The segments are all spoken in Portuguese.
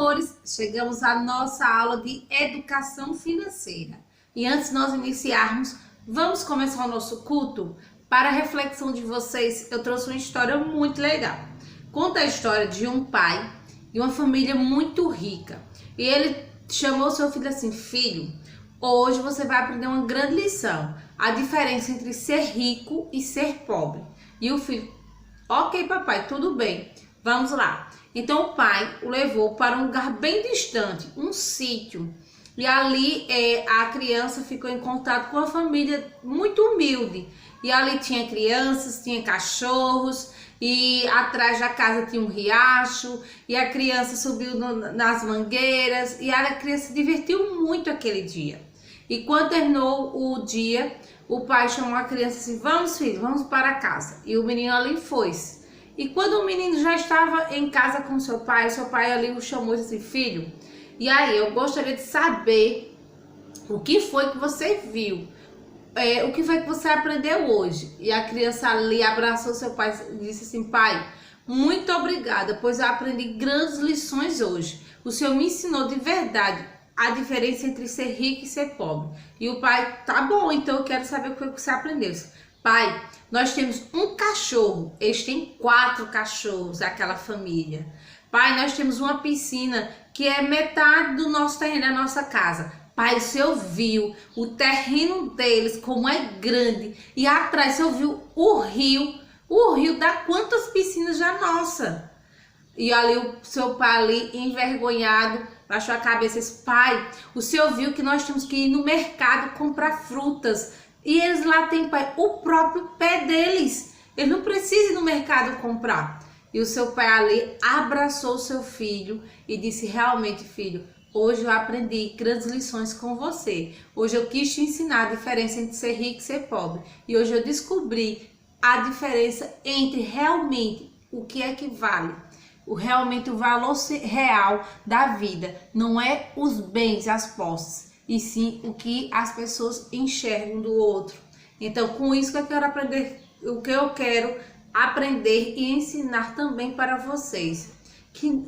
amores, chegamos à nossa aula de educação financeira. E antes de nós iniciarmos, vamos começar o nosso culto? Para a reflexão de vocês, eu trouxe uma história muito legal. Conta a história de um pai de uma família muito rica. E ele chamou seu filho assim: filho, hoje você vai aprender uma grande lição. A diferença entre ser rico e ser pobre. E o filho: ok, papai, tudo bem, vamos lá. Então o pai o levou para um lugar bem distante, um sítio. E ali a criança ficou em contato com uma família muito humilde. E ali tinha crianças, tinha cachorros, e atrás da casa tinha um riacho, e a criança subiu nas mangueiras, e a criança se divertiu muito aquele dia. E quando terminou o dia, o pai chamou a criança assim: vamos, filho, vamos para casa. E o menino ali foi-se. E quando o menino já estava em casa com seu pai ali o chamou e disse assim: filho, e aí, eu gostaria de saber o que foi que você viu, o que foi que você aprendeu hoje. E a criança ali abraçou seu pai e disse assim: pai, muito obrigada, pois eu aprendi grandes lições hoje. O senhor me ensinou de verdade a diferença entre ser rico e ser pobre. E o pai: tá bom, então eu quero saber o que foi que você aprendeu. Pai, nós temos um cachorro, eles têm 4 cachorros, aquela família. Pai, nós temos uma piscina que é metade do nosso terreno, da nossa casa. Pai, o senhor viu o terreno deles como é grande, e atrás o senhor viu o rio dá quantas piscinas já nossa. E ali o seu pai ali envergonhado baixou a cabeça e disse: pai, o senhor viu que nós temos que ir no mercado comprar frutas, e eles lá têm, pai, o próprio pé deles, eles não precisam ir no mercado comprar. E o seu pai ali abraçou o seu filho e disse: realmente, filho, hoje eu aprendi grandes lições com você. Hoje eu quis te ensinar a diferença entre ser rico e ser pobre. E hoje eu descobri a diferença entre realmente o que é que vale. Realmente o valor real da vida não é os bens, as posses, e sim o que as pessoas enxergam do outro. Então, com isso que eu quero aprender, o que eu quero aprender e ensinar também para vocês, que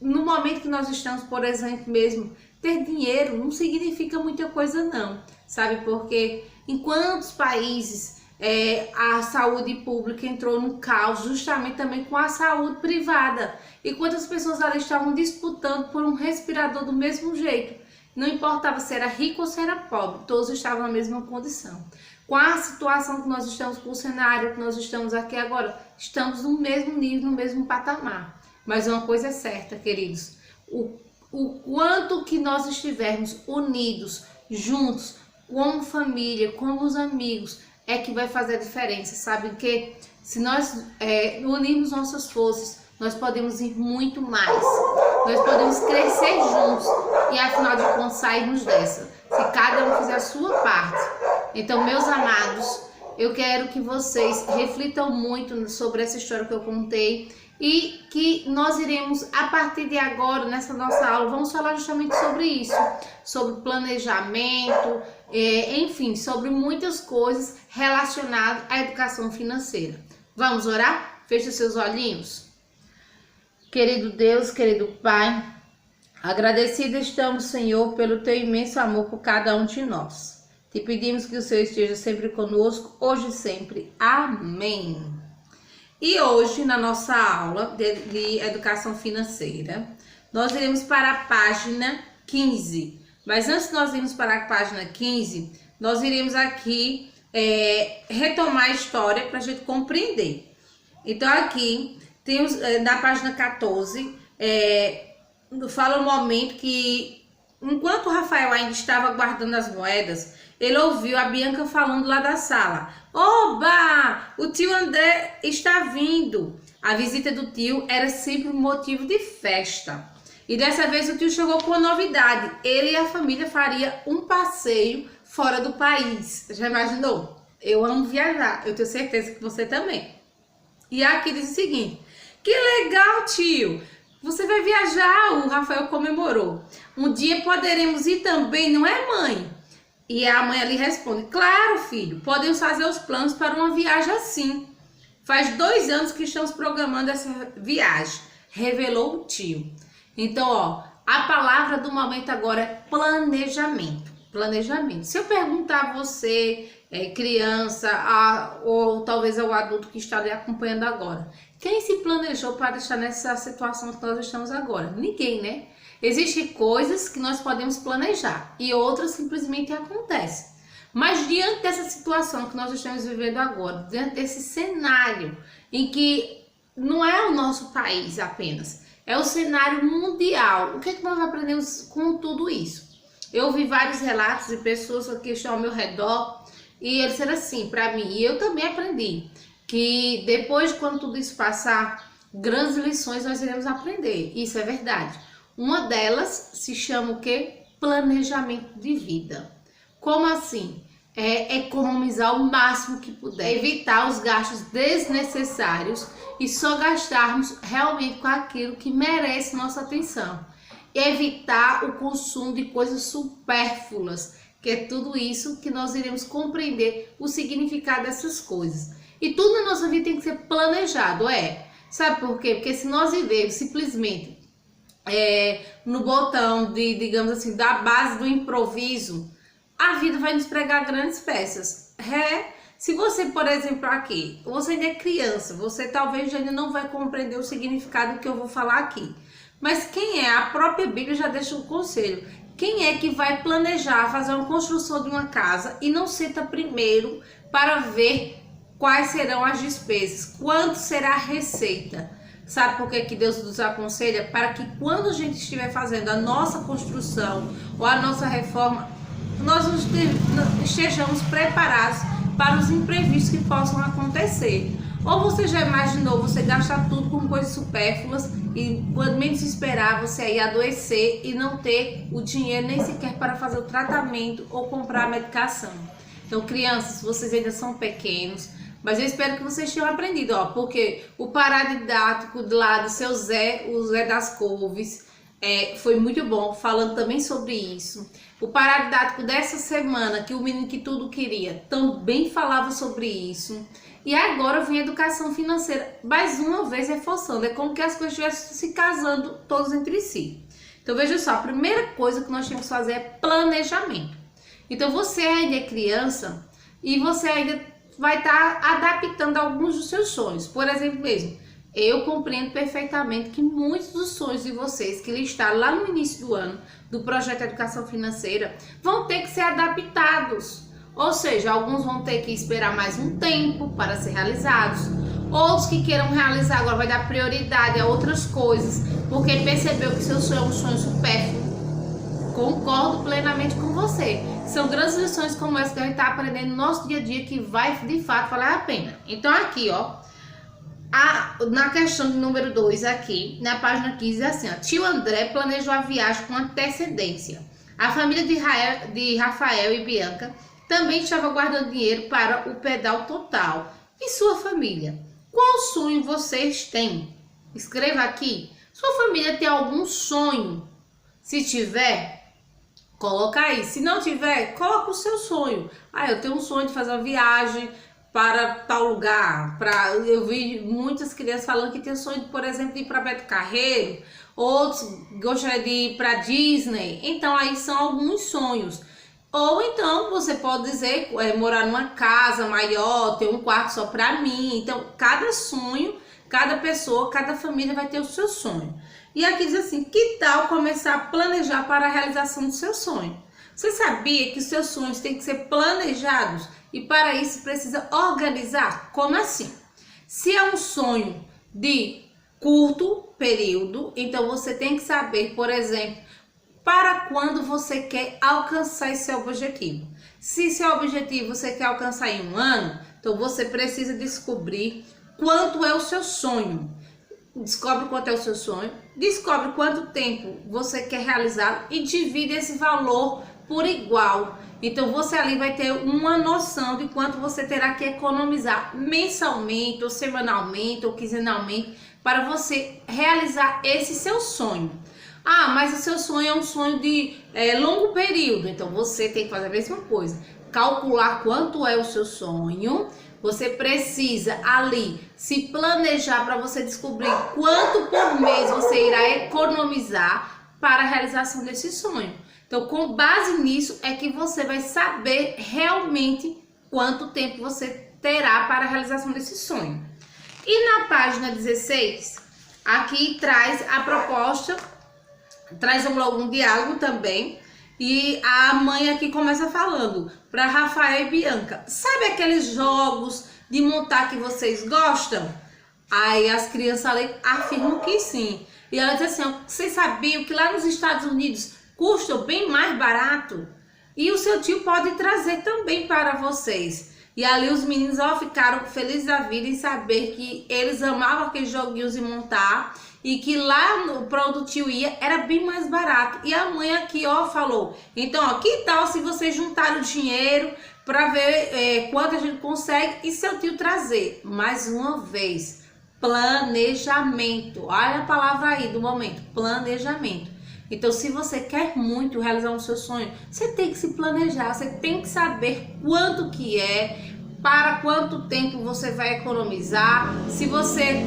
no momento que nós estamos, por exemplo, mesmo, ter dinheiro não significa muita coisa não, sabe? Porque em quantos países a saúde pública entrou no caos justamente também com a saúde privada, e quantas pessoas ali estavam disputando por um respirador do mesmo jeito, não importava se era rico ou se era pobre, todos estavam na mesma condição. Com a situação que nós estamos, com o cenário que nós estamos aqui agora, estamos no mesmo nível, no mesmo patamar. Mas uma coisa é certa, queridos, o quanto que nós estivermos unidos, juntos, como família, como os amigos, é que vai fazer a diferença, sabe? Que se nós unirmos nossas forças, nós podemos ir muito mais, nós podemos crescer juntos e afinal de contas sairmos dessa, se cada um fizer a sua parte. Então, meus amados, eu quero que vocês reflitam muito sobre essa história que eu contei, e que nós iremos, a partir de agora, nessa nossa aula, vamos falar justamente sobre isso, sobre planejamento, enfim, sobre muitas coisas relacionadas à educação financeira. Vamos orar? Feche seus olhinhos. Querido Deus, querido Pai, agradecido estamos, Senhor, pelo Teu imenso amor por cada um de nós. Te pedimos que o Senhor esteja sempre conosco, hoje e sempre. Amém. E hoje, na nossa aula de educação financeira, nós iremos para a página 15. Mas antes de nós irmos para a página 15, nós iremos aqui retomar a história para a gente compreender. Então, aqui, temos na página 14, fala um momento que, enquanto o Rafael ainda estava guardando as moedas, ele ouviu a Bianca falando lá da sala: oba, o tio André está vindo. A visita do tio era sempre um motivo de festa. E dessa vez o tio chegou com uma novidade: ele e a família faria um passeio fora do país. Já imaginou? Eu amo viajar, eu tenho certeza que você também. E aqui diz o seguinte: que legal, tio! Você vai viajar? O Rafael comemorou. Um dia poderemos ir também, não é, mãe? E a mãe ali responde: claro, filho, podemos fazer os planos para uma viagem assim. Faz 2 anos que estamos programando essa viagem, revelou o tio. Então, ó, a palavra do momento agora é planejamento. Planejamento. Se eu perguntar a você, criança, ou talvez ao adulto que está ali acompanhando agora, quem se planejou para estar nessa situação que nós estamos agora? Ninguém, né? Existem coisas que nós podemos planejar e outras simplesmente acontecem. Mas diante dessa situação que nós estamos vivendo agora, diante desse cenário em que não é o nosso país apenas, é o cenário mundial, o que é que nós aprendemos com tudo isso? Eu ouvi vários relatos de pessoas que estão ao meu redor e eles disseram assim para mim, e eu também aprendi, que depois de quando tudo isso passar, grandes lições nós iremos aprender. Isso é verdade. Uma delas se chama o quê? Planejamento de vida. Como assim? É economizar o máximo que puder, evitar os gastos desnecessários e só gastarmos realmente com aquilo que merece nossa atenção. Evitar o consumo de coisas supérfluas, que é tudo isso que nós iremos compreender o significado dessas coisas. E tudo na nossa vida tem que ser planejado, Sabe por quê? Porque se nós vivermos simplesmente no botão digamos assim, da base do improviso, a vida vai nos pregar grandes peças. Se você, por exemplo, aqui, você ainda é criança, você talvez ainda não vai compreender o significado que eu vou falar aqui. Mas quem é? A própria Bíblia já deixa um conselho. Quem é que vai planejar fazer uma construção de uma casa e não senta primeiro para ver quais serão as despesas, quanto será a receita? Sabe por que Deus nos aconselha? Para que quando a gente estiver fazendo a nossa construção ou a nossa reforma, nós estejamos preparados para os imprevistos que possam acontecer. Ou você já imaginou você gastar tudo com coisas supérfluas e quando menos esperar você aí adoecer e não ter o dinheiro nem sequer para fazer o tratamento ou comprar a medicação? Então, crianças, vocês ainda são pequenos, mas eu espero que vocês tenham aprendido, porque o paradidático lá do seu Zé, o Zé das Couves, foi muito bom, falando também sobre isso. O paradidático dessa semana, que o menino que tudo queria, também falava sobre isso. E agora vem a educação financeira, mais uma vez reforçando, é como que as coisas estivessem se casando todos entre si. Então veja só, a primeira coisa que nós temos que fazer é planejamento. Então você ainda é criança e você ainda vai estar adaptando alguns dos seus sonhos. Por exemplo mesmo, eu compreendo perfeitamente que muitos dos sonhos de vocês que listaram lá no início do ano do projeto Educação Financeira vão ter que ser adaptados. Ou seja, alguns vão ter que esperar mais um tempo para ser realizados. Outros que queiram realizar agora vai dar prioridade a outras coisas, porque percebeu que seu sonho é um sonho supérfluo. Concordo plenamente com você. São grandes lições como essa que a gente está aprendendo no nosso dia a dia que vai de fato valer a pena. Então aqui, na questão de número 2 aqui, na página 15 é assim, tio André planejou a viagem com antecedência. A família de Rafael e Bianca também estava guardando dinheiro para o pedal total. E sua família? Qual sonho vocês têm? Escreva aqui. Sua família tem algum sonho? Se tiver, coloca aí. Se não tiver, coloca o seu sonho. Eu tenho um sonho de fazer uma viagem para tal lugar. Eu vi muitas crianças falando que tem sonho, por exemplo, de ir para Beto Carreiro. Outros gostariam de ir para Disney. Então aí são alguns sonhos. Ou então você pode dizer morar numa casa maior, ter um quarto só para mim. Então cada sonho, cada pessoa, cada família vai ter o seu sonho. E aqui diz assim, que tal começar a planejar para a realização do seu sonho? Você sabia que os seus sonhos têm que ser planejados e para isso precisa organizar? Como assim? Se é um sonho de curto período, então você tem que saber, por exemplo, para quando você quer alcançar esse objetivo. Se seu objetivo você quer alcançar em um ano, então você precisa descobrir quanto é o seu sonho. Descobre quanto é o seu sonho, descobre quanto tempo você quer realizar e divide esse valor por igual. Então você ali vai ter uma noção de quanto você terá que economizar mensalmente, ou semanalmente, ou quinzenalmente, para você realizar esse seu sonho. Mas o seu sonho é um sonho de longo período, então você tem que fazer a mesma coisa. Calcular quanto é o seu sonho, Você precisa ali se planejar para você descobrir quanto por mês você irá economizar para a realização desse sonho. Então, com base nisso é que você vai saber realmente quanto tempo você terá para a realização desse sonho. E na página 16, aqui traz a proposta, traz um diálogo também. E a mãe aqui começa falando para Rafael e Bianca: sabe aqueles jogos de montar que vocês gostam? Aí as crianças ali afirmam que sim. E ela diz assim: vocês sabiam que lá nos Estados Unidos custam bem mais barato? E o seu tio pode trazer também para vocês. E ali os meninos ficaram felizes da vida em saber que eles amavam aqueles joguinhos de montar e que lá para onde o tio ia era bem mais barato. E a mãe aqui falou: então que tal se vocês juntarem o dinheiro para ver quanto a gente consegue e seu tio trazer? Mais uma vez, planejamento. Olha a palavra aí do momento, planejamento. Então, se você quer muito realizar um seu sonho, você tem que se planejar, você tem que saber quanto que é, para quanto tempo você vai economizar. Se você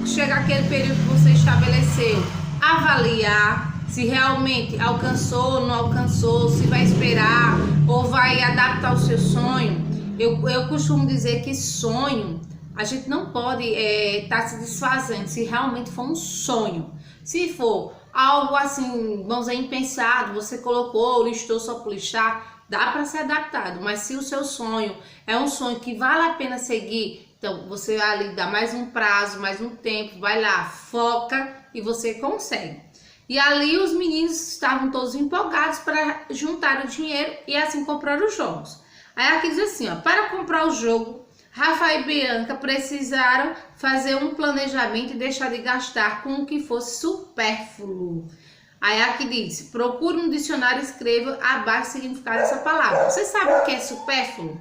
chegar aquele período que você estabeleceu, avaliar se realmente alcançou ou não alcançou, se vai esperar ou vai adaptar o seu sonho. Eu costumo dizer que sonho, a gente não pode estar se desfazendo se realmente for um sonho. Se for algo assim, vamos dizer, impensado, você colocou, listou só por listar, dá para ser adaptado. Mas se o seu sonho é um sonho que vale a pena seguir, então você ali dá mais um prazo, mais um tempo, vai lá, foca e você consegue. E ali os meninos estavam todos empolgados para juntar o dinheiro e assim comprar os jogos. Aí aqui diz assim, para comprar o jogo, Rafael e Bianca precisaram fazer um planejamento e deixar de gastar com o que fosse supérfluo. Aí aqui diz: procure um dicionário e escreva abaixo o significado dessa palavra. Você sabe o que é supérfluo?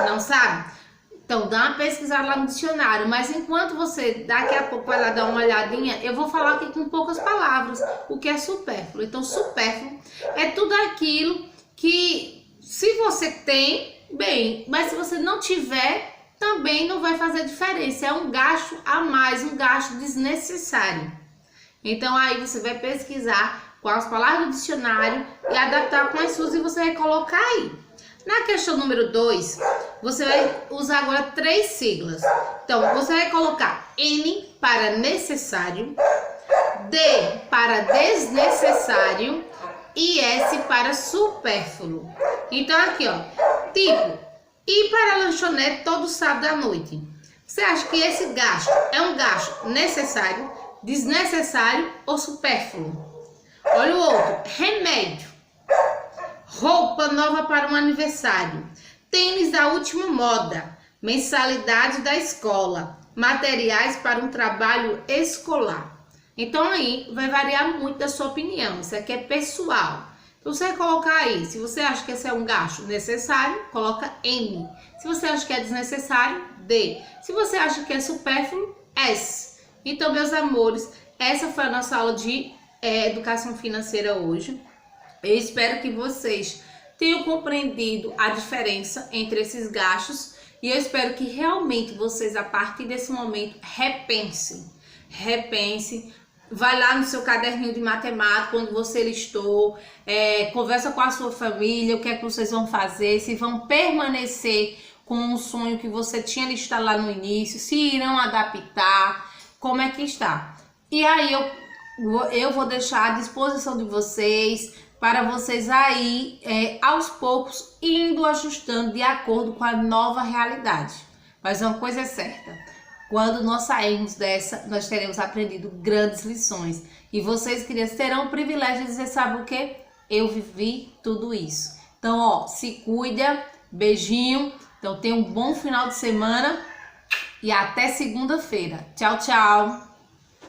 Não sabe? Então dá uma pesquisada lá no dicionário. Mas enquanto você daqui a pouco vai lá dar uma olhadinha, eu vou falar aqui com poucas palavras o que é supérfluo. Então supérfluo é tudo aquilo que se você tem, bem, mas se você não tiver, também não vai fazer diferença. É um gasto a mais, um gasto desnecessário. Então aí você vai pesquisar com as palavras do dicionário e adaptar com as suas e você vai colocar aí. Na questão número 2, você vai usar agora 3 siglas. Então você vai colocar N para necessário, D para desnecessário e S para supérfluo. Então aqui, tipo, ir para a lanchonete todo sábado à noite. Você acha que esse gasto é um gasto necessário, desnecessário ou supérfluo? Olha o outro, remédio, roupa nova para um aniversário, tênis da última moda, mensalidade da escola, materiais para um trabalho escolar. Então aí vai variar muito da sua opinião, isso aqui é pessoal. Então você vai colocar aí, se você acha que esse é um gasto necessário, coloca N. Se você acha que é desnecessário, D. Se você acha que é supérfluo, S. Então, meus amores, essa foi a nossa aula de educação financeira hoje. Eu espero que vocês tenham compreendido a diferença entre esses gastos e eu espero que realmente vocês, a partir desse momento, repensem. Vai lá no seu caderninho de matemática, quando você listou, conversa com a sua família, o que é que vocês vão fazer, se vão permanecer com um sonho que você tinha listado lá no início, se irão adaptar, como é que está. E aí eu vou deixar à disposição de vocês, para vocês aí, aos poucos, indo ajustando de acordo com a nova realidade. Mas uma coisa é certa: quando nós sairmos dessa, nós teremos aprendido grandes lições. E vocês, crianças, terão o privilégio de dizer, sabe o quê? Eu vivi tudo isso. Então, se cuida, beijinho. Então, tenha um bom final de semana e até segunda-feira. Tchau, tchau!